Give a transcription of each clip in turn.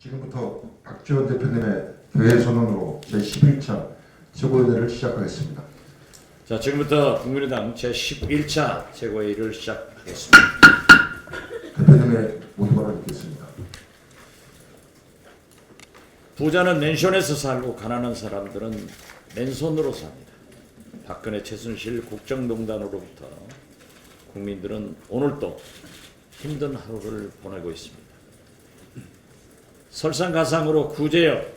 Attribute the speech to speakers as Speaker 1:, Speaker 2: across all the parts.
Speaker 1: 지금부터 박지원 대표님의 대회 선언으로 제11차 최고위원회를 시작하겠습니다.
Speaker 2: 자, 지금부터 국민의당 제11차 최고회의를 시작하겠습니다.
Speaker 1: 대표님의 모두 발언 듣겠습니다.
Speaker 2: 부자는 맨션에서 살고 가난한 사람들은 맨손으로 삽니다. 박근혜 최순실 국정농단으로부터 국민들은 오늘도 힘든 하루를 보내고 있습니다. 설상가상으로 구제역,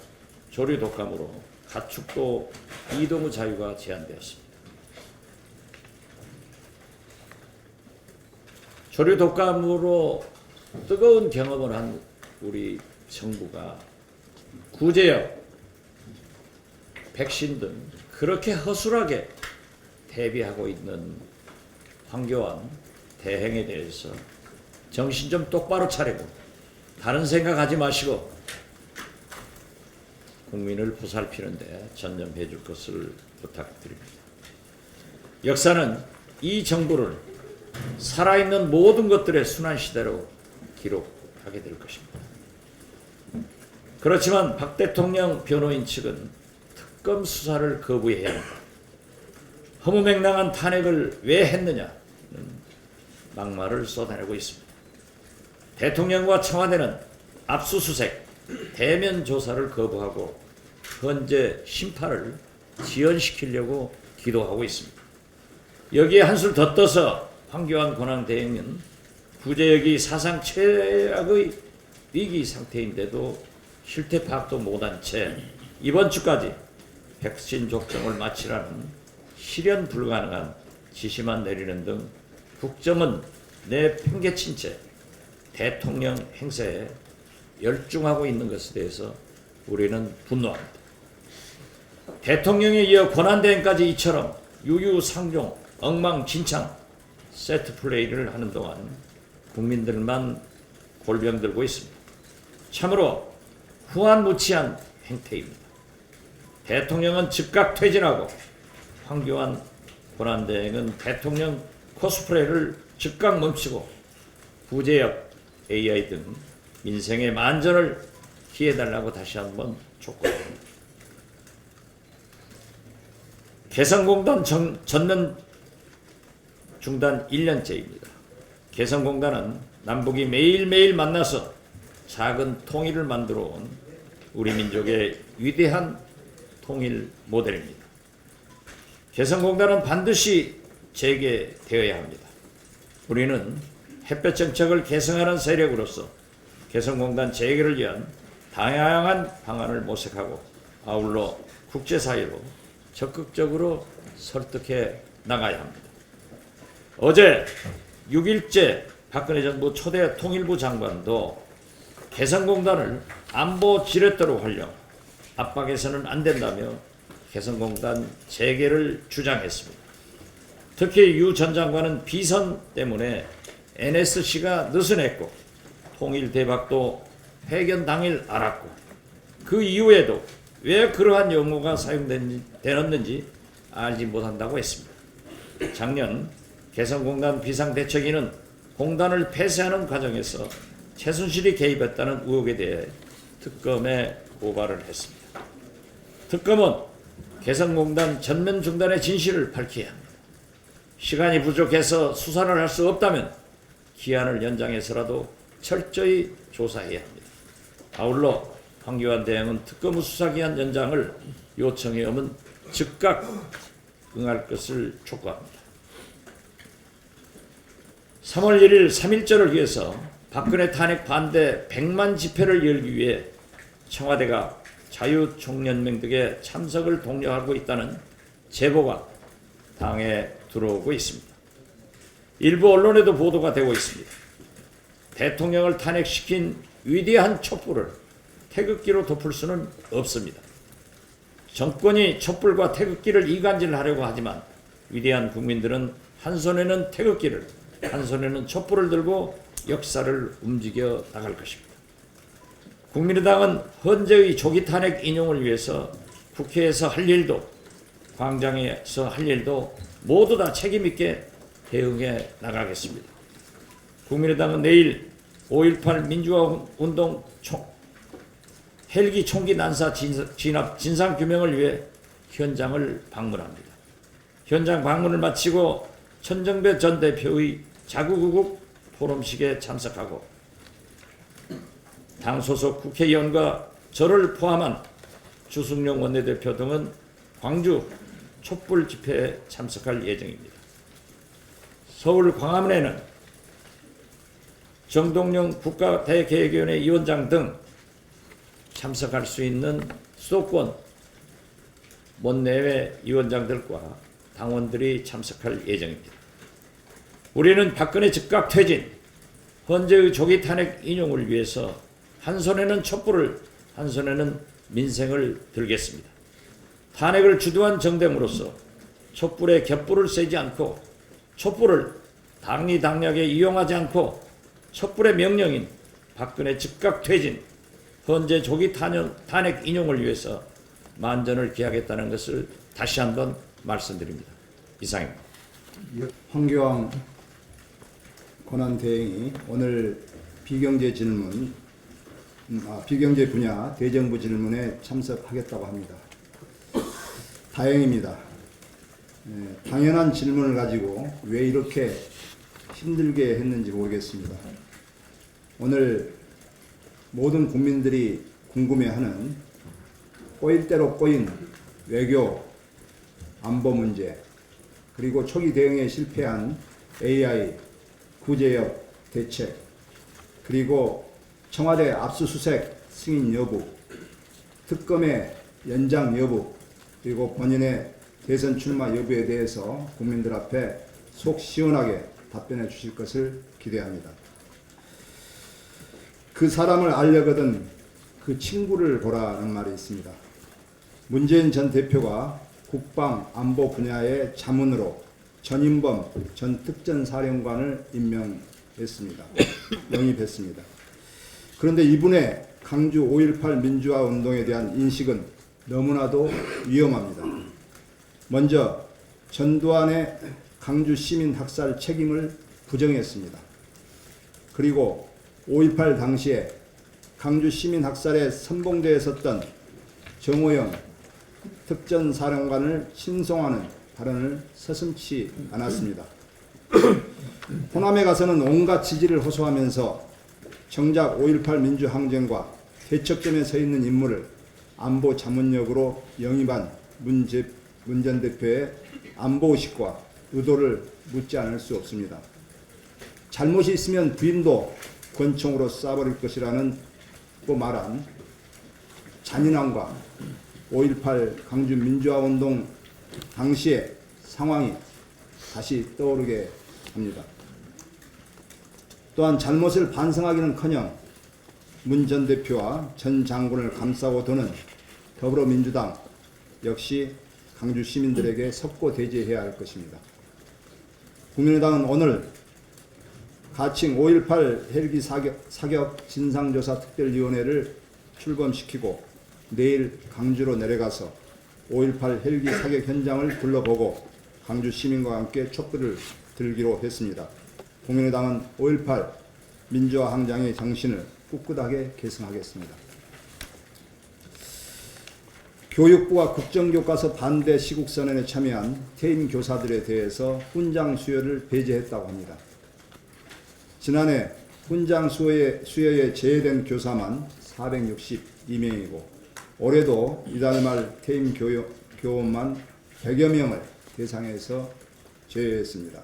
Speaker 2: 조류 독감으로 가축도 이동의 자유가 제한되었습니다. 조류 독감으로 뜨거운 경험을 한 우리 정부가 구제역, 백신 등 그렇게 허술하게 대비하고 있는 황교안 대행에 대해서 정신 좀 똑바로 차리고 다른 생각하지 마시고 국민을 보살피는데 전념해 줄 것을 부탁드립니다. 역사는 이 정부를 살아있는 모든 것들의 순환시대로 기록하게 될 것입니다. 그렇지만 박 대통령 변호인 측은 특검 수사를 거부해야 한다. 허무맹랑한 탄핵을 왜 했느냐는 막말을 쏟아내고 있습니다. 대통령과 청와대는 압수수색, 대면 조사를 거부하고 헌재 심판을 지연시키려고 기도하고 있습니다. 여기에 한술 더 떠서 황교안 권한대행은 구제역이 사상 최악의 위기 상태인데도 실태 파악도 못한 채 이번 주까지 백신 접종을 마치라는 실현 불가능한 지시만 내리는 등 국정은 내팽개친 채 대통령 행세에 열중하고 있는 것에 대해서 우리는 분노합니다. 대통령에 이어 권한대행까지 이처럼 유유상종, 엉망진창 세트 플레이를 하는 동안 국민들만 골병 들고 있습니다. 참으로 후한무치한 행태입니다. 대통령은 즉각 퇴진하고 황교안 권한대행은 대통령 코스프레를 즉각 멈추고 구제역, AI 등 민생의 만전을 기해달라고 다시 한번 촉구합니다. 개성공단 전면 중단 1년째입니다. 개성공단은 남북이 매일매일 만나서 작은 통일을 만들어 온 우리 민족의 위대한 통일 모델입니다. 개성공단은 반드시 재개되어야 합니다. 우리는 햇볕 정책을 개성하는 세력으로서 개성공단 재개를 위한 다양한 방안을 모색하고 아울러 국제사회로 적극적으로 설득해 나가야 합니다. 어제 6일째 박근혜 정부 초대 통일부 장관도 개성공단을 안보 지렛대로 활용, 압박해서는 안 된다며 개성공단 재개를 주장했습니다. 특히 유 전 장관은 비선 때문에 NSC가 느슨했고 통일 대박도 회견 당일 알았고 그 이후에도 왜 그러한 용어가 사용되었는지 알지 못한다고 했습니다. 작년 개성공단 비상대책위는 공단을 폐쇄하는 과정에서 최순실이 개입했다는 의혹에 대해 특검에 고발을 했습니다. 특검은 개성공단 전면 중단의 진실을 밝혀야 합니다. 시간이 부족해서 수사를 할 수 없다면 기한을 연장해서라도 철저히 조사해야 합니다. 아울러 황교안 대행은 특검 수사기한 연장을 요청해 오면 즉각 응할 것을 촉구합니다. 3월 1일 3.1절을 위해서 박근혜 탄핵 반대 100만 집회를 열기 위해 청와대가 자유총연맹 등의 참석을 독려하고 있다는 제보가 당에 들어오고 있습니다. 일부 언론에도 보도가 되고 있습니다. 대통령을 탄핵시킨 위대한 촛불을 태극기로 덮을 수는 없습니다. 정권이 촛불과 태극기를 이간질하려고 하지만 위대한 국민들은 한 손에는 태극기를, 한 손에는 촛불을 들고 역사를 움직여 나갈 것입니다. 국민의당은 헌재의 조기 탄핵 인용을 위해서 국회에서 할 일도 광장에서 할 일도 모두 다 책임있게 대응해 나가겠습니다. 국민의당은 내일 5.18 민주화 운동 헬기 총기 난사 진압 진상규명을 위해 현장을 방문합니다. 현장 방문을 마치고 천정배 전 대표의 자구구국 포럼식에 참석하고 당 소속 국회의원과 저를 포함한 주승용 원내대표 등은 광주 촛불 집회에 참석할 예정입니다. 서울 광화문에는 정동영 국가대계획위원회 위원장 등 참석할 수 있는 수도권 원내외 위원장들과 당원들이 참석할 예정입니다. 우리는 박근혜 즉각 퇴진, 헌재의 조기 탄핵 인용을 위해서 한 손에는 촛불을, 한 손에는 민생을 들겠습니다. 탄핵을 주도한 정당으로서 촛불에 곁불을 쐬지 않고 촛불을 당리당략에 이용하지 않고 촛불의 명령인 박근혜 즉각 퇴진, 헌재 조기 탄핵 인용을 위해서 만전을 기하겠다는 것을 다시 한번 말씀드립니다. 이상입니다.
Speaker 3: 황교안 권한대행이 오늘 비경제 분야 대정부 질문에 참석하겠다고 합니다. 다행입니다. 당연한 질문을 가지고 왜 이렇게 힘들게 했는지 모르겠습니다. 오늘 모든 국민들이 궁금해하는 꼬일 대로 꼬인 외교, 안보 문제, 그리고 초기 대응에 실패한 AI, 구제역 대책, 그리고 청와대 압수수색 승인 여부, 특검의 연장 여부, 그리고 본인의 대선 출마 여부에 대해서 국민들 앞에 속 시원하게 답변해 주실 것을 기대합니다. 그 사람을 알려거든 그 친구를 보라는 말이 있습니다. 문재인 전 대표가 국방 안보 분야의 자문으로 전인범 전 특전사령관을 영입했습니다. 그런데 이분의 강주 5.18 민주화 운동에 대한 인식은 너무나도 위험합니다. 먼저 전두환의 강주 시민 학살 책임을 부정했습니다. 그리고 5.18 당시에 강주 시민 학살에 선봉대에 섰던 정호영 특전사령관을 신송하는 발언을 서슴지 않았습니다. 호남에 가서는 온갖 지지를 호소하면서 정작 5.18 민주항쟁과 대척점에 서 있는 인물을 안보 자문역으로 영입한 문 전 대표의 안보의식과 의도를 묻지 않을 수 없습니다. 잘못이 있으면 부인도 권총으로 쏴버릴 것이라는 또 말한 잔인함과 5.18 강주 민주화운동 당시의 상황이 다시 떠오르게 합니다. 또한 잘못을 반성하기는커녕 문 전 대표와 전 장군을 감싸고 도는 더불어민주당 역시 강주 시민들에게 석고대죄해야 할 것입니다. 국민의당은 오늘 가칭 5.18 헬기 사격 진상조사 특별위원회를 출범시키고 내일 강주로 내려가서 5.18 헬기 사격 현장을 둘러보고 강주 시민과 함께 촛불을 들기로 했습니다. 국민의당은 5.18 민주화 항쟁의 정신을 꿋꿋하게 계승하겠습니다. 교육부와 국정교과서 반대 시국선언에 참여한 퇴임 교사들에 대해서 훈장 수여를 배제했다고 합니다. 지난해 훈장 수여에 제외된 교사만 462명이고 올해도 이달 말 퇴임 교원만 100여 명을 대상에서 제외했습니다.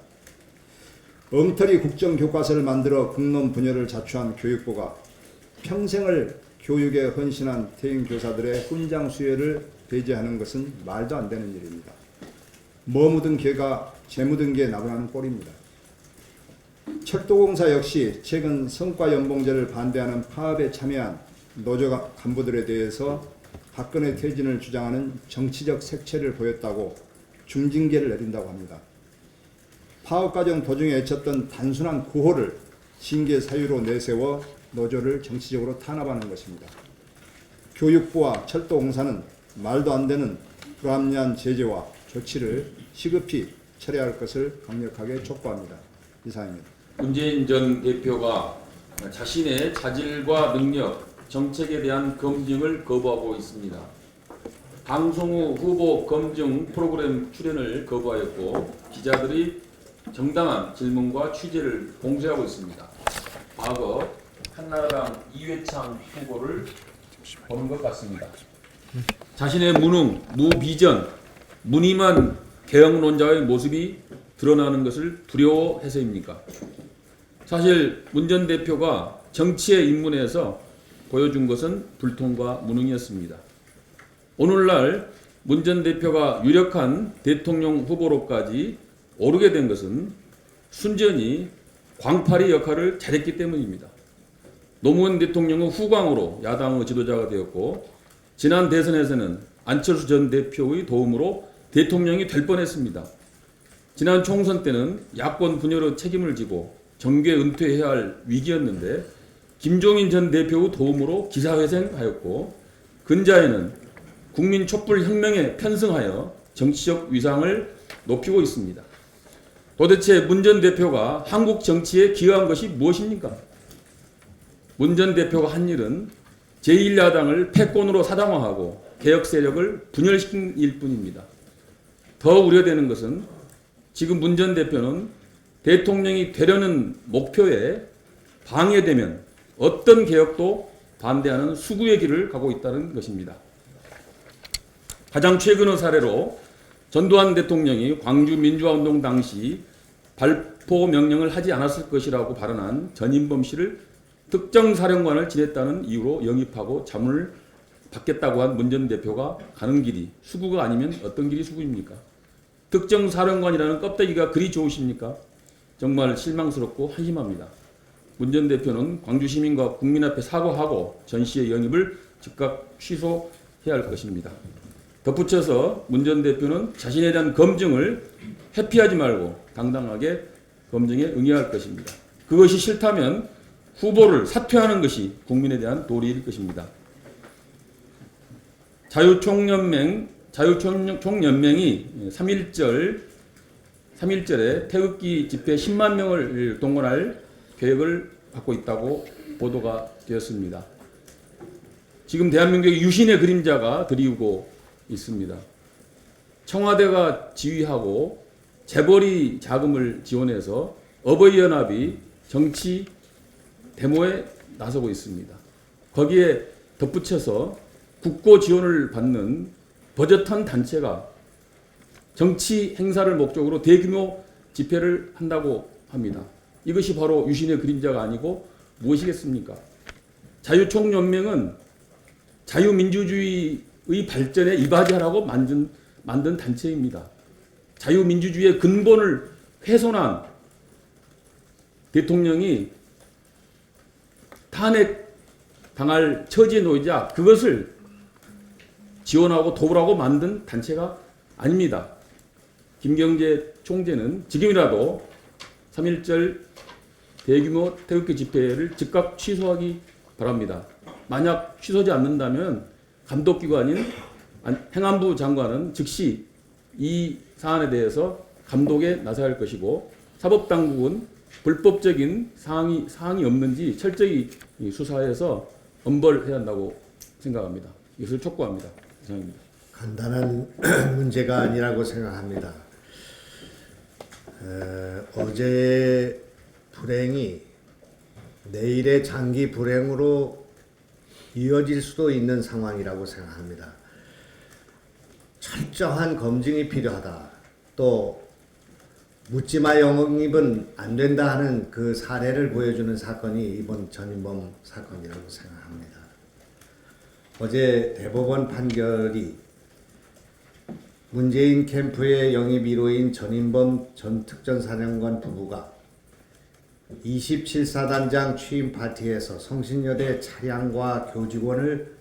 Speaker 3: 엉터리 국정교과서를 만들어 국론 분열을 자초한 교육부가 평생을 교육에 헌신한 퇴임 교사들의 훈장 수여를 배제하는 것은 말도 안 되는 일입니다. 뭐 묻은 개가 재 묻은 개 나무라는 꼴입니다. 철도공사 역시 최근 성과연봉제를 반대하는 파업에 참여한 노조 간부들에 대해서 박근혜 퇴진을 주장하는 정치적 색채를 보였다고 중징계를 내린다고 합니다. 파업 과정 도중에 외쳤던 단순한 구호를 징계 사유로 내세워 노조를 정치적으로 탄압하는 것입니다. 교육부와 철도공사는 말도 안 되는 불합리한 제재와 조치를 시급히 철회할 것을 강력하게 촉구합니다. 이상입니다.
Speaker 4: 문재인 전 대표가 자신의 자질과 능력, 정책에 대한 검증을 거부하고 있습니다. 방송우 후보 검증 프로그램 출연을 거부하였고 기자들이 정당한 질문과 취재를 봉쇄하고 있습니다. 과거 한나라당 이회창 후보를 보는 것 같습니다. 자신의 무능, 무비전, 무늬만 개혁론자의 모습이 드러나는 것을 두려워해서입니까? 사실 문 전 대표가 정치에 입문해서 보여준 것은 불통과 무능이었습니다. 오늘날 문 전 대표가 유력한 대통령 후보로까지 오르게 된 것은 순전히 광파리 역할을 잘했기 때문입니다. 노무현 대통령은 후광으로 야당의 지도자가 되었고 지난 대선에서는 안철수 전 대표의 도움으로 대통령이 될 뻔했습니다. 지난 총선 때는 야권 분열의 책임을 지고 정계 은퇴해야 할 위기였는데 김종인 전 대표의 도움으로 기사회생하였고 근자에는 국민 촛불 혁명에 편승하여 정치적 위상을 높이고 있습니다. 도대체 문 전 대표가 한국 정치에 기여한 것이 무엇입니까? 문 전 대표가 한 일은 제1야당을 패권으로 사당화하고 개혁 세력을 분열시킨 일뿐입니다. 더 우려되는 것은 지금 문 전 대표는 대통령이 되려는 목표에 방해되면 어떤 개혁도 반대하는 수구의 길을 가고 있다는 것입니다. 가장 최근의 사례로 전두환 대통령이 광주 민주화운동 당시 발포 명령을 하지 않았을 것이라고 발언한 전인범 씨를 특정 사령관을 지냈다는 이유로 영입하고 자문을 받겠다고 한 문 전 대표가 가는 길이 수구가 아니면 어떤 길이 수구입니까? 특정 사령관이라는 껍데기가 그리 좋으십니까? 정말 실망스럽고 한심합니다. 문 전 대표는 광주 시민과 국민 앞에 사과하고 전 씨의 영입을 즉각 취소해야 할 것입니다. 덧붙여서 문 전 대표는 자신에 대한 검증을 회피하지 말고 당당하게 검증에 응해야 할 것입니다. 그것이 싫다면 후보를 사퇴하는 것이 국민에 대한 도리일 것입니다. 자유총연맹이 3.1절에 태극기 집회 10만 명을 동원할 계획을 갖고 있다고 보도가 되었습니다. 지금 대한민국의 유신의 그림자가 드리우고 있습니다. 청와대가 지휘하고 재벌이 자금을 지원해서 어버이연합이 정치 데모에 나서고 있습니다. 거기에 덧붙여서 국고 지원을 받는 버젓한 단체가 정치 행사를 목적으로 대규모 집회를 한다고 합니다. 이것이 바로 유신의 그림자가 아니고 무엇이겠습니까? 자유총연맹은 자유민주주의의 발전에 이바지하라고 만든 단체입니다. 자유민주주의의 근본을 훼손한 대통령이 탄핵당할 처지에 놓이자 그것을 지원하고 도우라고 만든 단체가 아닙니다. 김경재 총재는 지금이라도 3.1절 대규모 태극기 집회를 즉각 취소하기 바랍니다. 만약 취소하지 않는다면 감독기관인 행안부 장관은 즉시 이 사안에 대해서 감독에 나서야 할 것이고 사법당국은 불법적인 사항이 없는지 철저히 수사해서 엄벌해야 한다고 생각합니다. 이것을 촉구합니다. 이상입니다.
Speaker 5: 간단한 문제가 아니라고 생각합니다. 어제의 불행이 내일의 장기 불행으로 이어질 수도 있는 상황이라고 생각합니다. 철저한 검증이 필요하다. 또 묻지마 영입은 안 된다 하는 그 사례를 보여주는 사건이 이번 전인범 사건이라고 생각합니다. 어제 대법원 판결이 문재인 캠프의 영입 1호인 전인범 전 특전사령관 부부가 27사단장 취임 파티에서 성신여대 차량과 교직원을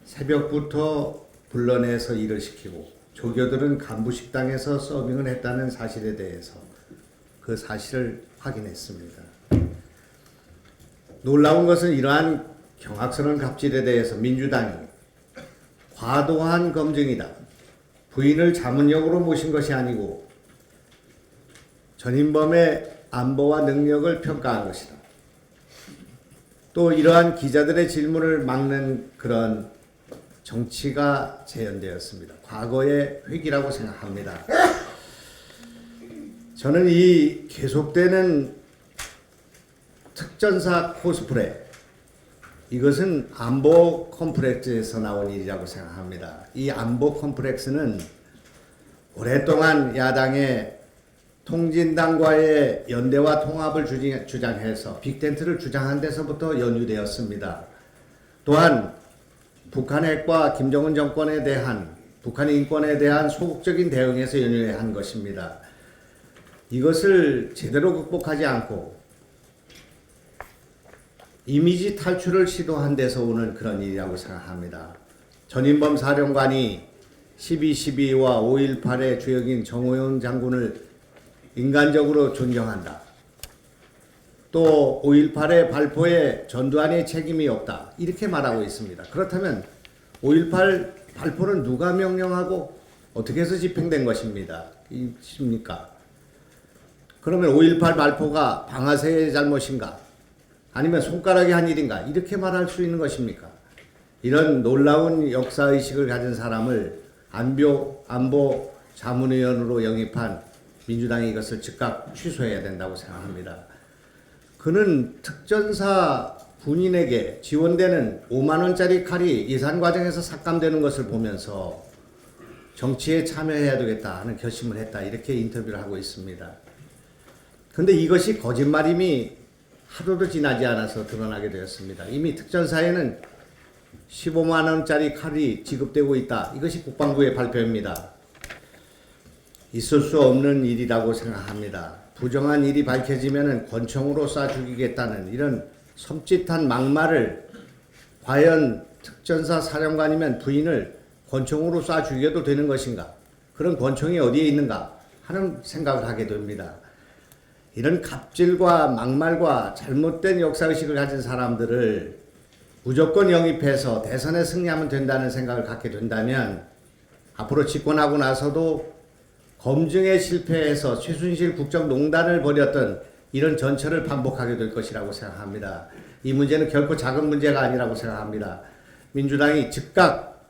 Speaker 5: 새벽부터 불러내서 일을 시키고 조교들은 간부 식당에서 서빙을 했다는 사실에 대해서 그 사실을 확인했습니다. 놀라운 것은 이러한 경악스러운 갑질에 대해서 민주당이 과도한 검증이다. 부인을 자문역으로 모신 것이 아니고 전인범의 안보와 능력을 평가한 것이다. 또 이러한 기자들의 질문을 막는 그런 정치가 재현되었습니다. 과거의 획이라고 생각합니다. 저는 이 계속되는 특전사 코스프레, 이것은 안보 컴플렉스에서 나온 일이라고 생각합니다. 이 안보 컴플렉스는 오랫동안 야당의 통진당과의 연대와 통합을 주장해서 빅텐트를 주장한 데서부터 연유되었습니다. 또한 북한 핵과 김정은 정권에 대한 북한의 인권에 대한 소극적인 대응에서 연유한 것입니다. 이것을 제대로 극복하지 않고 이미지 탈출을 시도한 데서 오는 그런 일이라고 생각합니다. 전인범 사령관이 12.12와 5.18의 주역인 정호영 장군을 인간적으로 존경한다. 또 5.18의 발포에 전두환의 책임이 없다. 이렇게 말하고 있습니다. 그렇다면 5.18 발포는 누가 명령하고 어떻게 해서 집행된 것입니까? 그러면 5.18 발포가 방아쇠의 잘못인가? 아니면 손가락이 한 일인가? 이렇게 말할 수 있는 것입니까? 이런 놀라운 역사의식을 가진 사람을 안보 자문위원으로 영입한 민주당이 이것을 즉각 취소해야 된다고 생각합니다. 그는 특전사 군인에게 지원되는 5만 원짜리 칼이 예산 과정에서 삭감되는 것을 보면서 정치에 참여해야 되겠다 하는 결심을 했다. 이렇게 인터뷰를 하고 있습니다. 그런데 이것이 거짓말임이 하루도 지나지 않아서 드러나게 되었습니다. 이미 특전사에는 15만 원짜리 칼이 지급되고 있다. 이것이 국방부의 발표입니다. 있을 수 없는 일이라고 생각합니다. 부정한 일이 밝혀지면 권총으로 쏴 죽이겠다는 이런 섬찟한 막말을 과연 특전사 사령관이면 부인을 권총으로 쏴 죽여도 되는 것인가? 그런 권총이 어디에 있는가? 하는 생각을 하게 됩니다. 이런 갑질과 막말과 잘못된 역사의식을 가진 사람들을 무조건 영입해서 대선에 승리하면 된다는 생각을 갖게 된다면 앞으로 집권하고 나서도 검증에 실패해서 최순실 국정농단을 벌였던 이런 전철을 반복하게 될 것이라고 생각합니다. 이 문제는 결코 작은 문제가 아니라고 생각합니다. 민주당이 즉각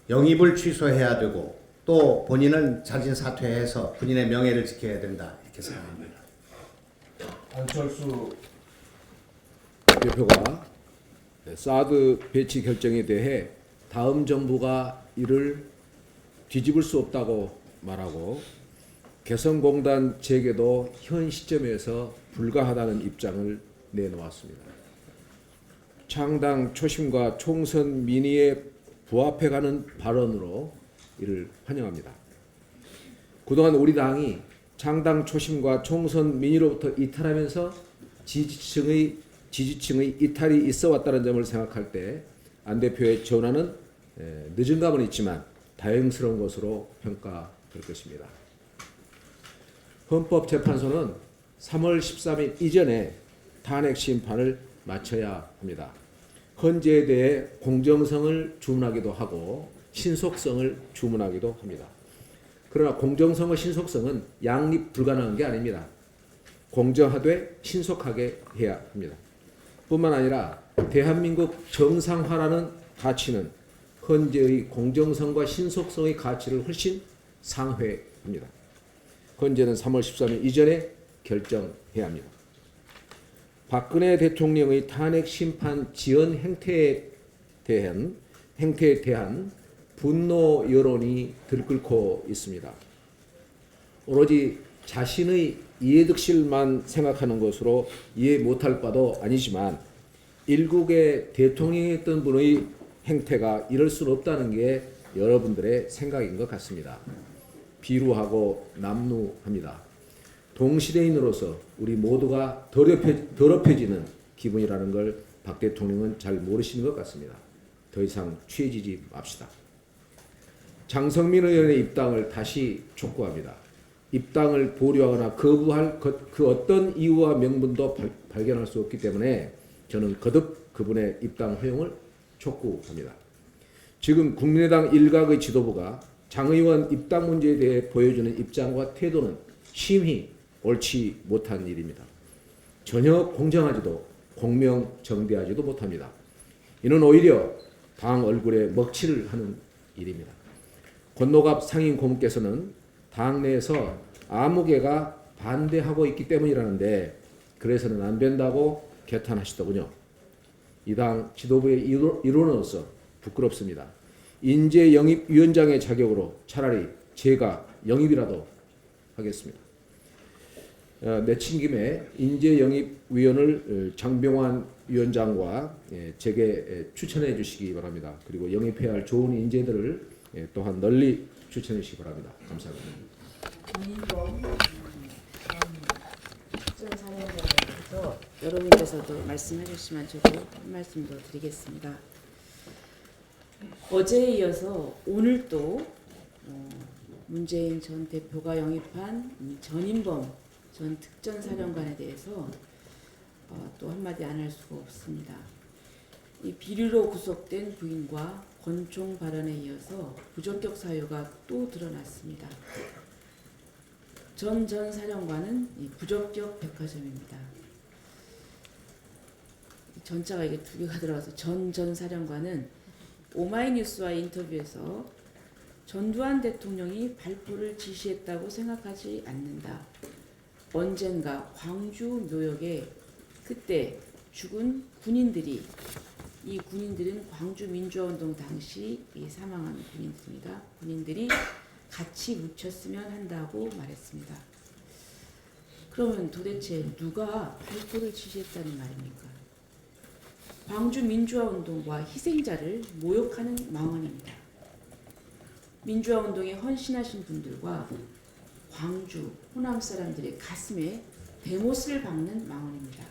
Speaker 5: 영입을 취소해야 되고 또 본인은 자진 사퇴해서 본인의 명예를 지켜야 된다. 이렇게 생각합니다.
Speaker 1: 안철수
Speaker 6: 대표가 사드 배치 결정에 대해 다음 정부가 이를 뒤집을 수 없다고 말하고 개성공단 재개도 현 시점에서 불가하다는 입장을 내놓았습니다. 창당 초심과 총선 민의에 부합해가는 발언으로 이를 환영합니다. 그동안 우리 당이 창당 초심과 총선 민의로부터 이탈하면서 지지층의 이탈이 있어 왔다는 점을 생각할 때 안 대표의 전화는 늦은 감은 있지만 다행스러운 것으로 평가될 것입니다. 헌법재판소는 3월 13일 이전에 탄핵 심판을 마쳐야 합니다. 헌재에 대해 공정성을 주문하기도 하고 신속성을 주문하기도 합니다. 그러나 공정성과 신속성은 양립 불가능한 게 아닙니다. 공정하되 신속하게 해야 합니다. 뿐만 아니라 대한민국 정상화라는 가치는 헌재의 공정성과 신속성의 가치를 훨씬 상회합니다. 헌재는 3월 13일 이전에 결정해야 합니다. 박근혜 대통령의 탄핵 심판 지연 행태에 대한 분노 여론이 들끓고 있습니다. 오로지 자신의 이해득실만 생각하는 것으로 이해 못할 바도 아니지만 일국의 대통령이었던 분의 행태가 이럴 수는 없다는 게 여러분들의 생각인 것 같습니다. 비루하고 남루합니다. 동시대인으로서 우리 모두가 더럽혀지는 기분이라는 걸 박 대통령은 잘 모르시는 것 같습니다. 더 이상 취해지지 맙시다. 장성민 의원의 입당을 다시 촉구합니다. 입당을 보류하거나 거부할 그 어떤 이유와 명분도 발견할 수 없기 때문에 저는 거듭 그분의 입당 허용을 촉구합니다. 지금 국민의당 일각의 지도부가 장 의원 입당 문제에 대해 보여주는 입장과 태도는 심히 옳지 못한 일입니다. 전혀 공정하지도 공명정대하지도 못합니다. 이는 오히려 당 얼굴에 먹칠을 하는 일입니다. 권노갑 상임 고문께서는 당 내에서 아무개가 반대하고 있기 때문이라는데 그래서는 안 된다고 개탄하시더군요. 이 당 지도부의 일원으로서 부끄럽습니다. 인재영입위원장의 자격으로 차라리 제가 영입이라도 하겠습니다. 내친 김에 인재영입위원을 장병환 위원장과 제게 추천해 주시기 바랍니다. 그리고 영입해야 할 좋은 인재들을 또한 널리 추천해 주시기 바랍니다. 감사합니다.
Speaker 7: 사령관께서 여러분께서도 말씀해 주시면 저도 한 말씀 더 드리겠습니다. 어제에 이어서 오늘 또 문재인 전 대표가 영입한 이 전인범 전 특전사령관에 대해서 또 한마디 안 할 수가 없습니다. 이 비리로 구속된 부인과 권총 발언에 이어서 부적격 사유가 또 드러났습니다. 전 사령관은 이 부적격 백화점입니다. 전자가 이게 두 개가 들어가서 전 사령관은 오마이뉴스와의 인터뷰에서 전두환 대통령이 발포를 지시했다고 생각하지 않는다. 언젠가 광주 묘역에 그때 죽은 군인들이, 이 군인들은 광주 민주화운동 당시 이 사망한 군인들입니다. 군인들이 같이 묻혔으면 한다고 말했습니다. 그러면 도대체 누가 발포를 지시했다는 말입니까? 광주 민주화운동과 희생자를 모욕하는 망언입니다. 민주화운동에 헌신하신 분들과 광주, 호남 사람들의 가슴에 대못을 박는 망언입니다.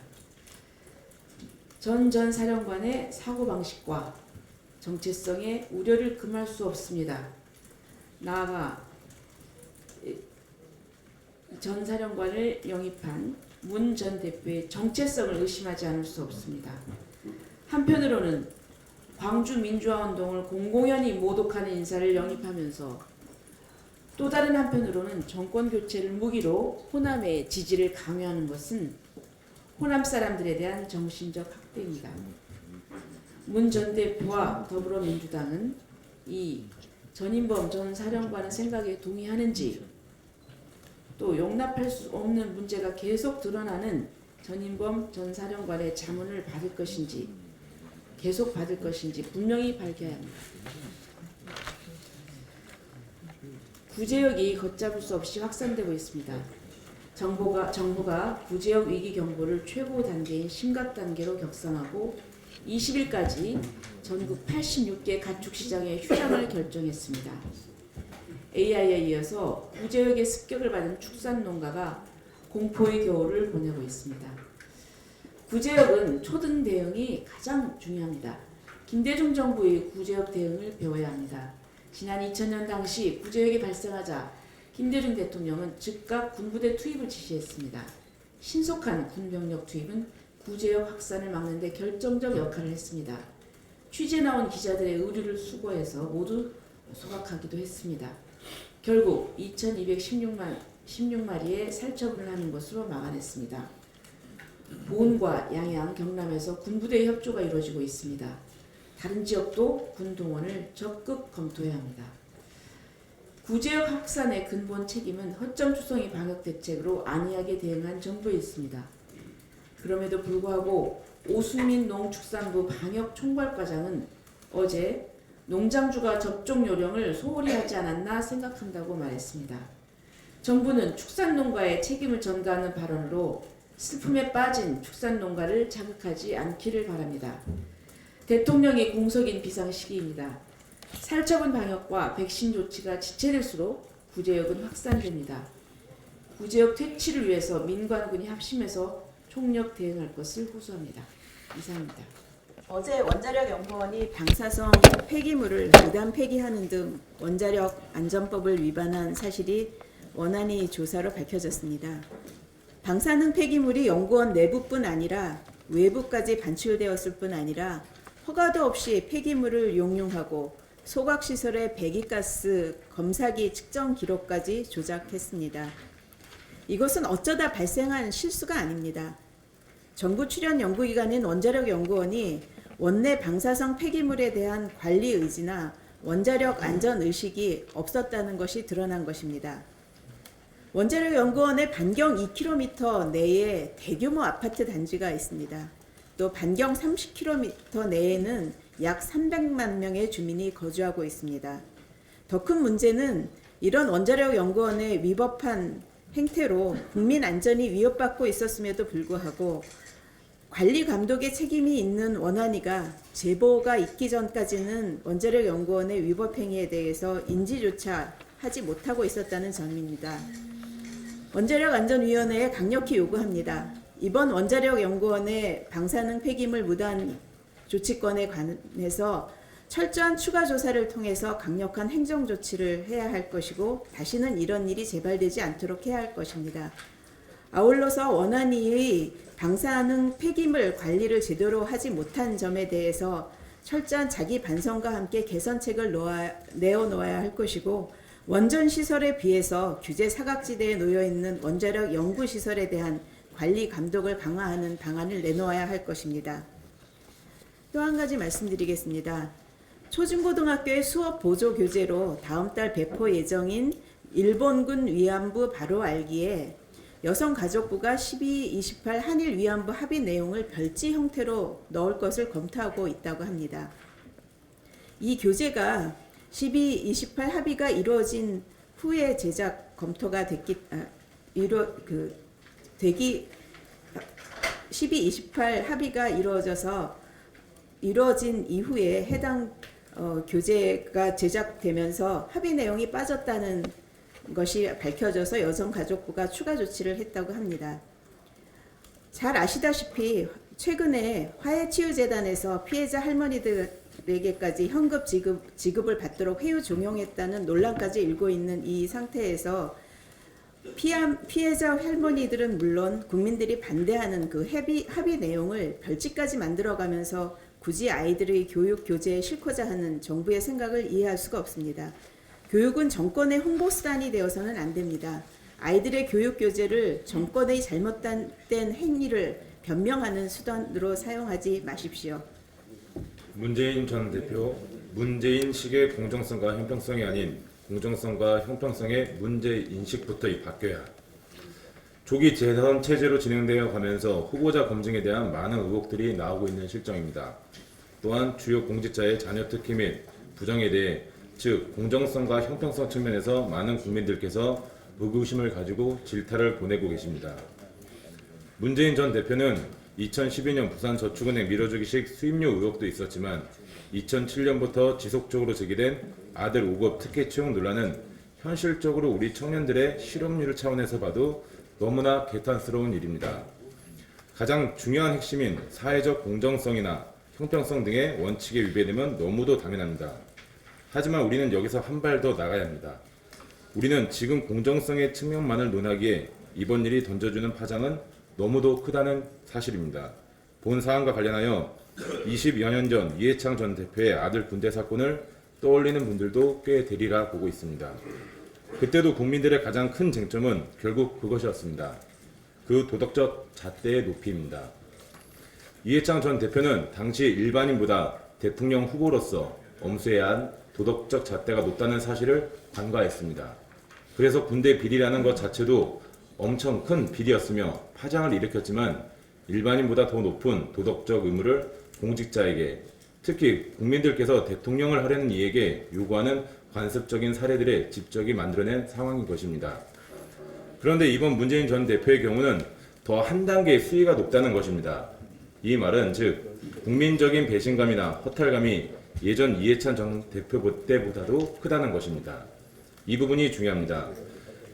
Speaker 7: 전 사령관의 사고방식과 정체성에 우려를 금할 수 없습니다. 나아가 전 사령관을 영입한 문 전 대표의 정체성을 의심하지 않을 수 없습니다. 한편으로는 광주 민주화운동을 공공연히 모독하는 인사를 영입하면서 또 다른 한편으로는 정권교체를 무기로 호남의 지지를 강요하는 것은 호남 사람들에 대한 정신적 학대입니다. 문 전 대표와 더불어민주당은 이 전인범 전 사령관의 생각에 동의하는지, 또 용납할 수 없는 문제가 계속 드러나는 전인범 전 사령관의 자문을 받을 것인지, 계속 받을 것인지 분명히 밝혀야 합니다. 구제역이 걷잡을 수 없이 확산되고 있습니다. 정부가 구제역 위기 경보를 최고 단계인 심각 단계로 격상하고 20일까지 전국 86개 가축시장의 휴장을 결정했습니다. AI에 이어서 구제역의 습격을 받은 축산농가가 공포의 겨울을 보내고 있습니다. 구제역은 초등 대응이 가장 중요합니다. 김대중 정부의 구제역 대응을 배워야 합니다. 지난 2000년 당시 구제역이 발생하자 김대중 대통령은 즉각 군부대 투입을 지시했습니다. 신속한 군병력 투입은 구제역 확산을 막는 데 결정적 역할을 했습니다. 취재 나온 기자들의 의료를 수거해서 모두 소각하기도 했습니다. 결국 2216마리의 살처분을 하는 것으로 막아냈습니다. 보은과 양양, 경남에서 군부대의 협조가 이루어지고 있습니다. 다른 지역도 군 동원을 적극 검토해야 합니다. 구제역 확산의 근본 책임은 허점투성이 방역대책으로 안이하게 대응한 정부에 있습니다. 그럼에도 불구하고 오순민 농축산부 방역총괄과장은 어제 농장주가 접종 요령을 소홀히 하지 않았나 생각한다고 말했습니다. 정부는 축산농가에 책임을 전가하는 발언으로 슬픔에 빠진 축산농가를 자극하지 않기를 바랍니다. 대통령이 공석인 비상시기입니다. 살처분 방역과 백신 조치가 지체될수록 구제역은 확산됩니다. 구제역 퇴치를 위해서 민관군이 합심해서 총력 대응할 것을 호소합니다. 이상입니다.
Speaker 8: 어제 원자력 연구원이 방사성 폐기물을 무단 폐기하는 등 원자력 안전법을 위반한 사실이 원안위 조사로 밝혀졌습니다. 방사능 폐기물이 연구원 내부뿐 아니라 외부까지 반출되었을 뿐 아니라 허가도 없이 폐기물을 용융하고 소각시설의 배기가스 검사기 측정 기록까지 조작했습니다. 이것은 어쩌다 발생한 실수가 아닙니다. 정부 출연 연구기관인 원자력연구원이 원내 방사성 폐기물에 대한 관리 의지나 원자력 안전 의식이 없었다는 것이 드러난 것입니다. 원자력연구원의 반경 2km 내에 대규모 아파트 단지가 있습니다. 또 반경 30km 내에는 약 300만 명의 주민이 거주하고 있습니다. 더 큰 문제는 이런 원자력연구원의 위법한 행태로 국민 안전이 위협받고 있었음에도 불구하고 관리 감독의 책임이 있는 원안위가 제보가 있기 전까지는 원자력연구원의 위법 행위에 대해서 인지조차 하지 못하고 있었다는 점입니다. 원자력안전위원회에 강력히 요구합니다. 이번 원자력연구원의 방사능 폐기물 무단 조치권에 관해서 철저한 추가 조사를 통해서 강력한 행정 조치를 해야 할 것이고 다시는 이런 일이 재발되지 않도록 해야 할 것입니다. 아울러서 원안위의 방사능 폐기물 관리를 제대로 하지 못한 점에 대해서 철저한 자기 반성과 함께 개선책을 내어놓아야 할 것이고 원전 시설에 비해서 규제 사각지대에 놓여 있는 원자력 연구 시설에 대한 관리 감독을 강화하는 방안을 내놓아야 할 것입니다. 또 한 가지 말씀드리겠습니다. 초중고등학교의 수업 보조 교재로 다음 달 배포 예정인 일본군 위안부 바로 알기에 여성가족부가 12.28 한일 위안부 합의 내용을 별지 형태로 넣을 것을 검토하고 있다고 합니다. 이 교재가 12.28 합의가 이루어진 후에 제작 검토가 12.28 합의가 이루어진 이후에 해당 교재가 제작되면서 합의 내용이 빠졌다는 것이 밝혀져서 여성가족부가 추가 조치를 했다고 합니다. 잘 아시다시피 최근에 화해치유재단에서 피해자 할머니들에게까지 현금 지급을 받도록 회유 종용했다는 논란까지 일고 있는 이 상태에서 피해자 할머니들은 물론 국민들이 반대하는 그 합의 내용을 별지까지 만들어가면서 굳이 아이들의 교육 교재에 싣고자 하는 정부의 생각을 이해할 수가 없습니다. 교육은 정권의 홍보수단이 되어서는 안 됩니다. 아이들의 교육 교재를 정권의 잘못된 행위를 변명하는 수단으로 사용하지 마십시오.
Speaker 9: 문재인 전 대표, 문재인식의 공정성과 형평성이 아닌 공정성과 형평성의 문제인식부터 바뀌어야 조기 재선 체제로 진행되어 가면서 후보자 검증에 대한 많은 의혹들이 나오고 있는 실정입니다. 또한 주요 공직자의 자녀 특혜 및 부정에 대해 즉 공정성과 형평성 측면에서 많은 국민들께서 의구심을 가지고 질타를 보내고 계십니다. 문재인 전 대표는 2012년 부산저축은행 밀어주기식 수임료 의혹도 있었지만 2007년부터 지속적으로 제기된 아들 5급 특혜 채용 논란은 현실적으로 우리 청년들의 실업률 차원에서 봐도 너무나 개탄스러운 일입니다. 가장 중요한 핵심인 사회적 공정성이나 형평성 등의 원칙에 위배되면 너무도 당연합니다. 하지만 우리는 여기서 한 발 더 나가야 합니다. 우리는 지금 공정성의 측면만을 논하기에 이번 일이 던져주는 파장은 너무도 크다는 사실입니다. 본 사안과 관련하여 20여 년 전 이해창 전 대표의 아들 군대 사건을 떠올리는 분들도 꽤 되리라 보고 있습니다. 그때도 국민들의 가장 큰 쟁점은 결국 그것이었습니다. 그 도덕적 잣대의 높이입니다. 이해창 전 대표는 당시 일반인보다 대통령 후보로서 엄수해야 한 도덕적 잣대가 높다는 사실을 간과했습니다. 그래서 군대 비리라는 것 자체도 엄청 큰 비리였으며 파장을 일으켰지만 일반인보다 더 높은 도덕적 의무를 공직자에게 특히 국민들께서 대통령을 하려는 이에게 요구하는 관습적인 사례들의 집적이 만들어낸 상황인 것입니다. 그런데 이번 문재인 전 대표의 경우는 더 한 단계 수위가 높다는 것입니다. 이 말은 즉 국민적인 배신감이나 허탈감이 예전 이해찬 전 대표 때보다도 크다는 것입니다. 이 부분이 중요합니다.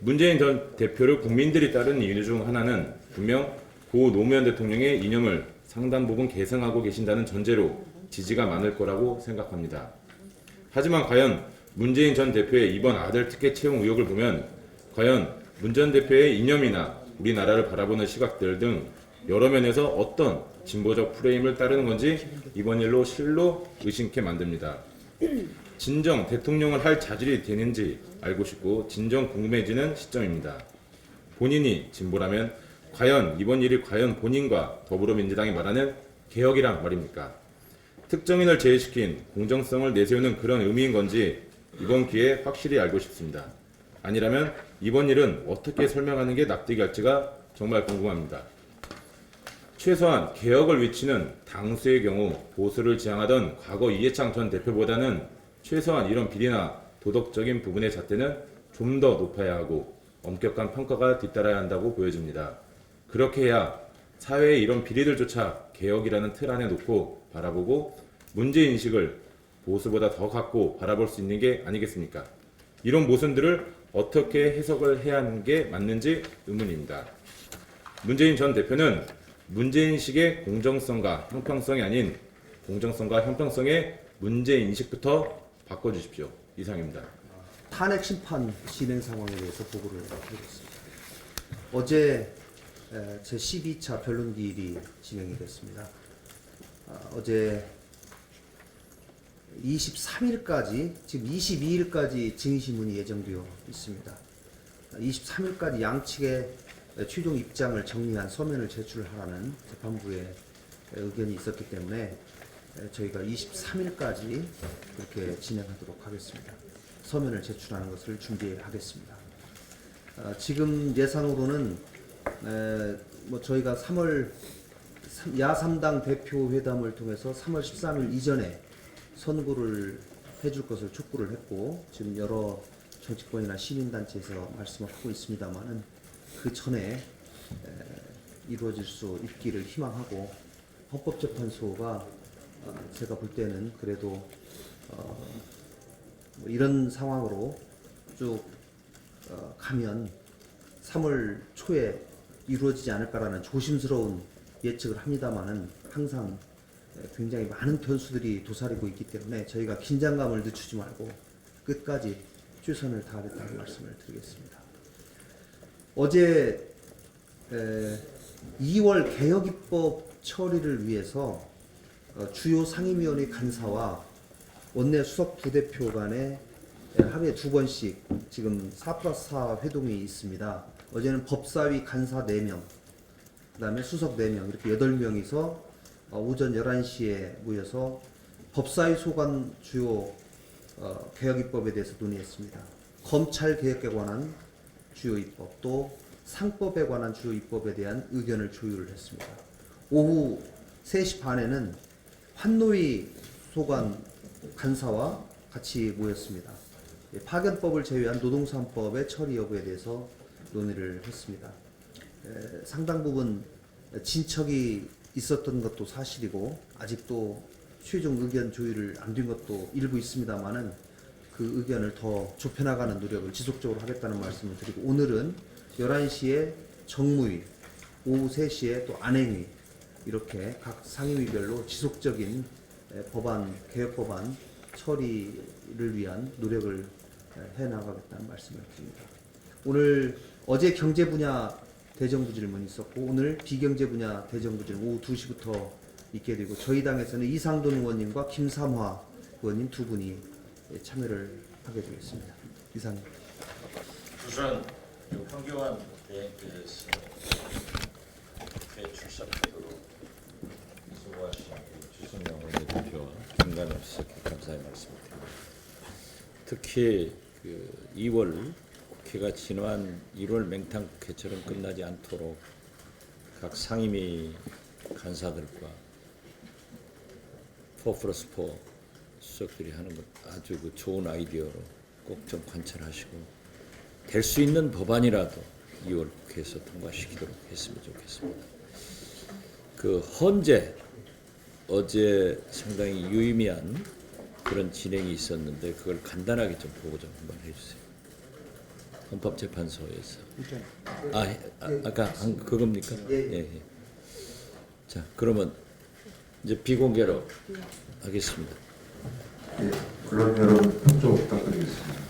Speaker 9: 문재인 전 대표를 국민들이 따르는 이유 중 하나는 분명 고 노무현 대통령의 이념을 상당 부분 계승하고 계신다는 전제로 지지가 많을 거라고 생각합니다. 하지만 과연 문재인 전 대표의 이번 아들 특혜 채용 의혹을 보면 과연 문 전 대표의 이념이나 우리나라를 바라보는 시각들 등 여러 면에서 어떤 진보적 프레임을 따르는 건지 이번 일로 실로 의심케 만듭니다. 진정 대통령을 할 자질이 되는지 알고 싶고 진정 궁금해지는 시점입니다. 본인이 진보라면 과연 이번 일이 과연 본인과 더불어민주당이 말하는 개혁이란 말입니까? 특정인을 제외시킨 공정성을 내세우는 그런 의미인 건지 이번 기회에 확실히 알고 싶습니다. 아니라면 이번 일은 어떻게 설명하는 게 납득이 갈지가 정말 궁금합니다. 최소한 개혁을 외치는 당수의 경우 보수를 지향하던 과거 이해창 전 대표보다는 최소한 이런 비리나 도덕적인 부분의 잣대는 좀 더 높아야 하고 엄격한 평가가 뒤따라야 한다고 보여집니다. 그렇게 해야 사회의 이런 비리들조차 개혁이라는 틀 안에 놓고 바라보고 문제인식을 보수보다 더 갖고 바라볼 수 있는 게 아니겠습니까? 이런 모순들을 어떻게 해석을 해야 하는 게 맞는지 의문입니다. 문재인 전 대표는 문제인식의 공정성과 형평성이 아닌 공정성과 형평성의 문제인식부터 바꿔주십시오. 이상입니다.
Speaker 10: 탄핵 심판 진행 상황에 대해서 보고를 드리겠습니다. 어제 제12차 변론기일이 진행이 됐습니다. 어제 23일까지, 지금 22일까지 증인신문이 예정되어 있습니다. 23일까지 양측의 최종 입장을 정리한 서면을 제출하라는 재판부의 의견이 있었기 때문에 저희가 23일까지 그렇게 진행하도록 하겠습니다. 서면을 제출하는 것을 준비하겠습니다. 지금 예상으로는 저희가 3월 야3당 대표 회담을 통해서 3월 13일 이전에 선고를 해줄 것을 촉구를 했고 지금 여러 정치권이나 시민단체에서 말씀을 하고 있습니다만은 그 전에 이루어질 수 있기를 희망하고 헌법재판소가 제가 볼 때는 그래도 뭐 이런 상황으로 쭉 가면 3월 초에 이루어지지 않을까라는 조심스러운 예측을 합니다만은 항상 굉장히 많은 변수들이 도사리고 있기 때문에 저희가 긴장감을 늦추지 말고 끝까지 최선을 다하겠다는 말씀을 드리겠습니다. 어제 2월 개혁입법 처리를 위해서 주요 상임위원회 간사와 원내 수석 부대표 간에 하루에 2번씩 지금 4+4 회동이 있습니다. 어제는 법사위 간사 4명, 그 다음에 수석 4명, 이렇게 8명이서 오전 11시에 모여서 법사위 소관 주요 개혁입법에 대해서 논의했습니다. 검찰 개혁에 관한 주요 입법, 또 상법에 관한 주요 입법에 대한 의견을 조율을 했습니다. 오후 3시 반에는 환노위 소관 간사와 같이 모였습니다. 파견법을 제외한 노동산법의 처리 여부에 대해서 논의를 했습니다. 상당 부분 진척이 있었던 것도 사실이고 아직도 최종 의견 조율을 안 된 것도 일부 있습니다만은 그 의견을 더 좁혀나가는 노력을 지속적으로 하겠다는 말씀을 드리고 오늘은 11시에 정무위, 오후 3시에 또 안행위 이렇게 각 상임위별로 지속적인 법안, 개혁법안 처리를 위한 노력을 해나가겠다는 말씀을 드립니다. 오늘 어제 경제 분야 대정부 질문이 있었고 오늘 비경제 분야 대정부 질문 오후 2시부터 있게 되고 저희 당에서는 이상돈 의원님과 김삼화 의원님 두 분이 참여를 하게 되겠습니다. 이상입니다.
Speaker 2: 우선 황교안 대행께서 출석하도록 수고하신 주승용 원내대표와 김관엽 감사의 말씀드립니다. 특히 2월 국회가 지난 1월 맹탕 국회처럼 끝나지 않도록 각 상임위 간사들과 4+4 수석들이 하는 것 아주 좋은 아이디어로 꼭 좀 관찰하시고 될 수 있는 법안이라도 2월 국회에서 통과시키도록 했으면 좋겠습니다. 헌재 어제 상당히 유의미한 그런 진행이 있었는데 그걸 간단하게 좀 보고 좀 한번 해주세요. 헌법재판소에서 아까 한 그겁니까? 예. 자 그러면 이제 비공개로 하겠습니다.
Speaker 1: 예, 언론 여러분 협조 부탁드리겠습니다.